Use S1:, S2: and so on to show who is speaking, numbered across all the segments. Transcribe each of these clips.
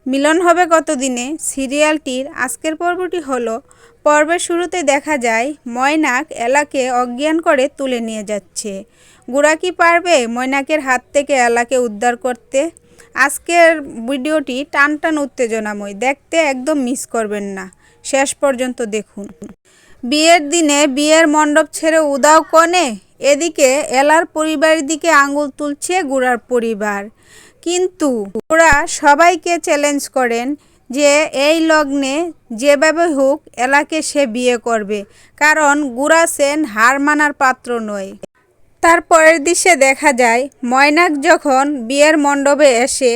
S1: মিলন হবে কতদিনে সিরিয়ালটির আজকের পর্বটি হলো পর্বের শুরুতে দেখা যায় ময়নাক এলাকে অজ্ঞান করে তুলে নিয়ে যাচ্ছে। গুড়া কি পারবে ময়নাকের হাত থেকে এলাকে উদ্ধার করতে? আজকের ভিডিওটি টান টান উত্তেজনাময়, দেখতে একদম মিস করবেন না, শেষ পর্যন্ত দেখুন। বিয়ের দিনে বিয়ের মণ্ডপ ছেড়ে উধাও কনে, এদিকে এলার পরিবারের দিকে আঙুল তুলছে গুড়ার পরিবার। কিন্তু ওরা সবাইকে চ্যালেঞ্জ করেন যে এই লগ্নে যেভাবে হোক এলাকে সে বিয়ে করবে, কারণ গুড়া সেন হার মানার পাত্র নয়। তারপরের দৃশ্যে দেখা যায় ময়নাক যখন বিয়ের মণ্ডপে এসে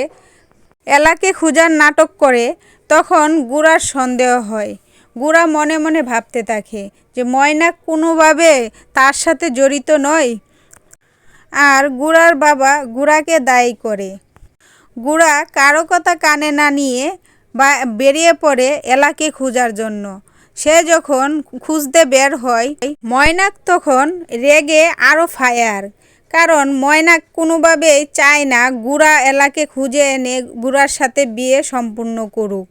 S1: এলাকে খোঁজার নাটক করে, তখন গুড়ার সন্দেহ হয়। গুড়া মনে মনে ভাবতে থাকে যে ময়নাক কোনোভাবে তার সাথে জড়িত নয়, আর গুড়ার বাবা গুড়াকে দায়ী করে। গুড়া কারো কথা কানে না নিয়ে বেরিয়ে পড়ে এলাকে খোঁজার জন্য। সে যখন খুঁজতে বের হয়, ময়নাক তখন রেগে আরও ফায়ার, কারণ ময়নাক কোনোভাবেই চায় না গুড়া এলাকে খুঁজে এনে গুড়ার সাথে বিয়ে সম্পূর্ণ করুক।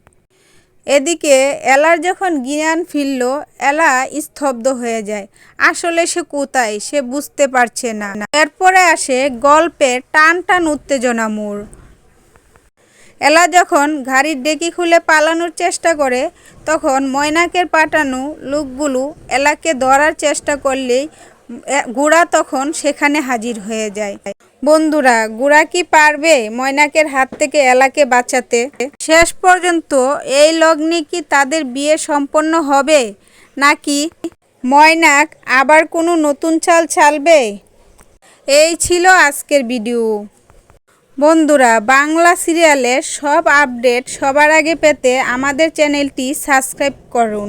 S1: এদিকে এলার যখন জ্ঞান ফিরল, এলা স্তব্ধ হয়ে যায়। আসলে সে কোথায় সে বুঝতে পারছে না। এরপরে আসে গল্পের টান টান উত্তেজনা মোড়। এলা যখন গাড়ির ডিকি খুলে পালানোর চেষ্টা করে, তখন ময়নাকের পাঠানো লোকগুলো এলাকে ধরার চেষ্টা করলেই গুড়া তখন সেখানে হাজির হয়ে যায়। বন্ধুরা, গুড়া কি পারবে ময়নাকের হাত থেকে এলাকে বাঁচাতে? শেষ পর্যন্ত এই লগ্নে কি তাদের বিয়ে সম্পন্ন হবে, নাকি ময়নাক আবার কোনো নতুন চাল চালবে? এই ছিল আজকের ভিডিও। বন্ধুরা, বাংলা সিরিয়ালের সব আপডেট সবার আগে পেতে আমাদের চ্যানেলটি সাবস্ক্রাইব করুন।